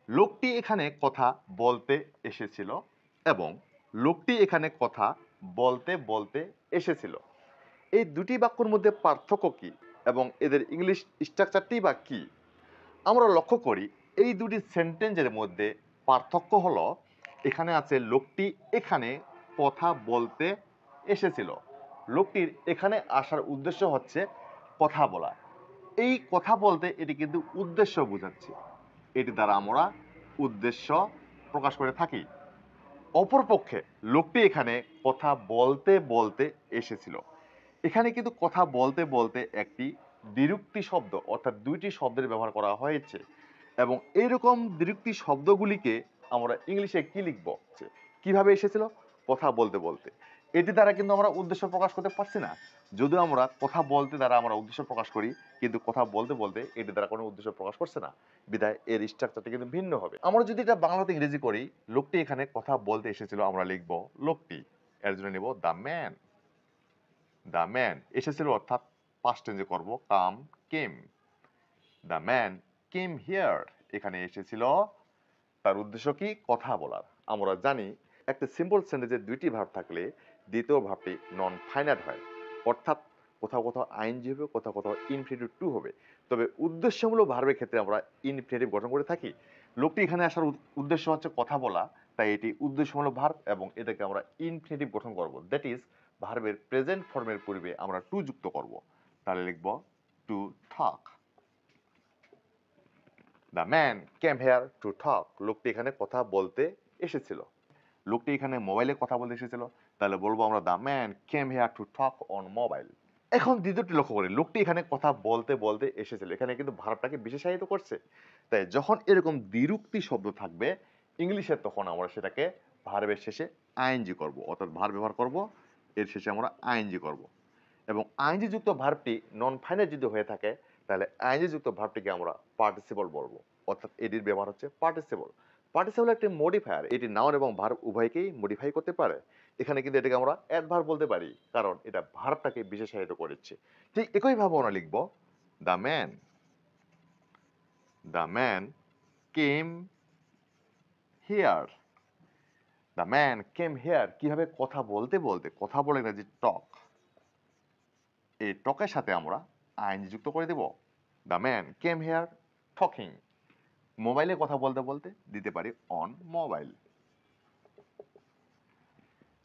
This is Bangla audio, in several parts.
লোকটি এখানে কথা বলতে এসেছিল এবং লোকটি এখানে কথা বলতে বলতে এসেছিল। এই দুটি বাক্যের মধ্যে পার্থক্য কি এবং এদের ইংলিশ স্ট্রাকচারটি বা কি? আমরা লক্ষ্য করি এই দুটি সেন্টেন্সের মধ্যে পার্থক্য হলো এখানে আছে লোকটি এখানে কথা বলতে এসেছিল। লোকটির এখানে আসার উদ্দেশ্য হচ্ছে কথা বলা। এই কথা বলতে এটি কিন্তু উদ্দেশ্য বোঝাচ্ছে। এটি দ্বারা আমরা উদ্দেশ্য প্রকাশ করে থাকি। অপরপক্ষে লোকটি এখানে কথা বলতে বলতে এসেছিল। এখানে কিন্তু কথা বলতে বলতে একটি দ্বিরুক্তি শব্দ অর্থাৎ দুইটি শব্দের ব্যবহার করা হয়েছে এবং এইরকম দ্বিরুক্তি শব্দগুলিকে আমরা ইংলিশে কি লিখব? কিভাবে এসেছিল? কথা বলতে বলতে। এটি দ্বারা কিন্তু আমরা উদ্দেশ্য প্রকাশ করতে পারছি না। যদিও আমরা কথা বলতে দ্বারা আমরা উদ্দেশ্য প্রকাশ করি, কিন্তু কথা বলতে বলতে এটি দ্বারা কোনো উদ্দেশ্য প্রকাশ করছে না। বিধায় এর স্ট্রাকচারটা কিন্তু ভিন্ন হবে। আমরা যদি এটা বাংলাতে ইংরেজি করি, লোকটি এখানে কথা বলতে এসেছিল, আমরা লিখব লোকটি। এর জন্য নিব দ্য ম্যান। দ্য ম্যান এসেছিল অর্থাৎ পাস্ট টেন্সে করব কাম কেম। দ্য ম্যান কেম হিয়ার এখানে এসেছিল, তার উদ্দেশ্য কি? কথা বলার। আমরা জানি একটা সিম্পল সেন্টেন্সে দুইটি ভার্ব থাকলে দ্বিতীয় ভার্বটি নন ফাইনাইট হয়, অর্থাৎ কোথাও কোথাও আইএনজি হবে, কোথাও কোথাও ইনফিনিটিভ টু হবে। তবে উদ্দেশ্যমূলক ভার্বের ক্ষেত্রে আমরা ইনফিনিটিভ গঠন করে থাকি। লোকটি এখানে আসার উদ্দেশ্য হচ্ছে কথা বলা, তাই এটি উদ্দেশ্যমূলক ভার্ব এবং এটাকে আমরা ইনফিনিটিভ গঠন করব। দ্যাট ইজ ভার্বের প্রেজেন্ট ফর্মের পূর্বে আমরা টু যুক্ত করব। তাহলে লিখব to talk. The man came hair to talk. লোকটি এখানে কথা বলতে এসেছিল। লোকটি এখানে মোবাইলে কথা বলতে এসেছিল, তাহলে বলবো আমরা the man came hair to talk on mobile. এখন দ্বিতীয়টি লক্ষ্য করি, লোকটি এখানে কথা বলতে বলতে এসেছিল। এখানে কিন্তু ভার্বটাকে বিশেষায়িত করছে। তাই যখন এরকম দ্বিরুক্তি শব্দ থাকবে ইংলিশে, তখন আমরা সেটাকে ভার্বের শেষে আইএনজি করব, অর্থাৎ ভার্ব ব্যবহার করব, এর শেষে আমরা আইএনজি করব। এবং আইএনজি যুক্ত ভার্বটি নন ফাইনাইট যদি হয়ে থাকে, তাহলে আইএনজি যুক্ত ভার্বটিকে আমরা পার্টিসিপল বলবো, অর্থাৎ এটির ব্যবহার হচ্ছে পার্টিসিপল। পার্টিসিপল একটি মডিফায়ার, এটি নাউন এবং ভার্ব উভয়কেই মডিফাই করতে পারে। এখানে কিন্তু এটাকে আমরা অ্যাডভার্ব বলতে পারি, কারণ এটা ভার্বটাকে বিশেষায়িত করেছে। ঠিক একইভাবে আমরা লিখব the man. The man came here. The man came here কিভাবে? কথা বলতে বলতে। কথা বলে ইংরেজি টক, এই টকের সাথে আমরা আইএনজি যুক্ত করে দেব। The man came here talking. মোবাইলে কথা বলতে বলতে দিতে পারি on mobile.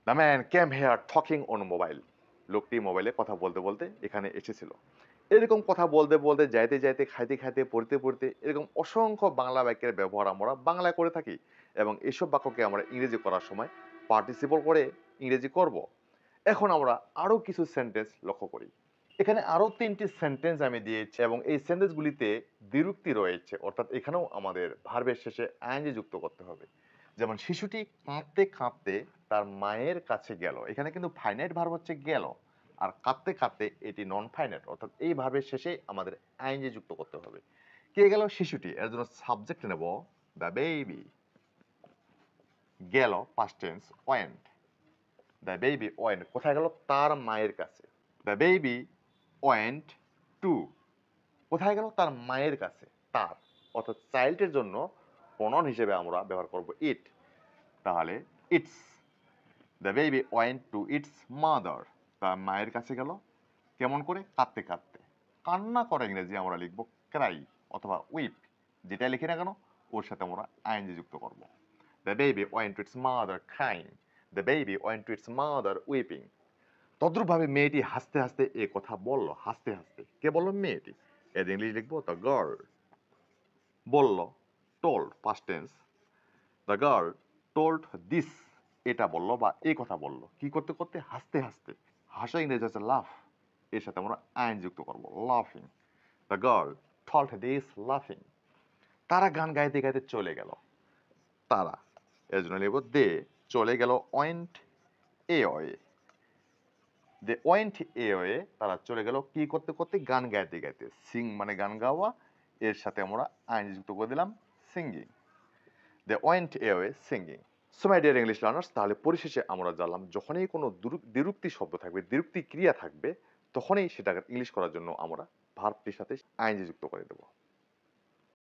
The man came here talking on mobile. লোকটি মোবাইলে কথা বলতে বলতে এখানে এসেছিল। এরকম কথা বলতে বলতে, যাইতে যাইতে, খাইতে খাইতে, পড়তে পড়তে, এরকম অসংখ্য বাংলা বাক্যের ব্যবহার আমরা বাংলায় করে থাকি এবং এসব বাক্যকে আমরা ইংরেজি করার সময় পার্টিসিপল করে ইংরেজি করব। এখন আমরা আরো কিছু সেন্টেন্স লক্ষ্য করি। এখানে আরো তিনটি সেন্টেন্স আমি দিয়েছি এবং এই সেন্টেন্সগুলিতে দ্বিরুক্তি রয়েছে, অর্থাৎ এখানেও আমাদের ভার্বের শেষে আইএনজি যুক্ত করতে হবে। যেমন শিশুটি কাঁদতে কাঁদতে তার মায়ের কাছে গেল। এখানে কিন্তু ফাইনাইট ভার্ব হচ্ছে গেল, আর কাঁদতে কাঁদতে এটি নন ফাইনাইট, অর্থাৎ এই ভার্বের শেষে আমাদের আইএনজি যুক্ত করতে হবে। কে গেল? শিশুটি। এর জন্য সাবজেক্ট নেব দ্য বেবি। গেল past tense went. The baby went কোথায় গেল? তার মায়ের কাছে। দ্য বেবি ওয়েন্ট টু কোথায় গেল? তার মায়ের কাছে। তার অর্থাৎ চাইল্ডের জন্য প্রনাউন হিসেবে আমরা ব্যবহার করব ইট। তাহলে it's. The baby went to its mother. তার মায়ের কাছে গেল কেমন করে? কাঁদতে কাঁদতে। কান্না করে ইংরেজি আমরা লিখব ক্রাই অথবা উইপ। যেটা লিখি না কেন ওর সাথে আমরা আইএনজি যুক্ত করব। The baby went to its mother crying. The baby went to its mother weeping. তদ্রুপভাবে মেয়েটি হাসতে হাসতে এ কথা বলল। হাসতে হাসতে কে বলল? মেয়েটি। এর ইংলিশ লিখবো দ্য গার্ল। বলল told past tense. The girl told this এটা বললো বা এই কথা বললো কি করতে করতে? হাসতে হাসতে। হাসা ইংরেজি হচ্ছে লাফ, এর সাথে আমরা আইন যুক্ত করবো লাফিং। দ্য গার্ল টোল্ড দিস লাফিং। তারা গান গাইতে গাইতে চলে গেল। তারা এর জন্য লিখবো দে। চলে গেল went away. They went away তারা চলে গেল কি করতে করতে? গান গাইতে গাইতে। সিং মানে গান গাওয়া, এর সাথে আমরা আইন যুক্ত করে দিলাম singing. They went away singing. So my dear English learners, তাহলে পরিশেষে আমরা জানলাম যখনই কোনো দ্বিরুক্তি শব্দ থাকবে, দ্বিরুক্তি ক্রিয়া থাকবে, তখনই সেটাকে ইংলিশ করার জন্য আমরা ভার্বটির সাথে আইনজি যুক্ত করে দেবো।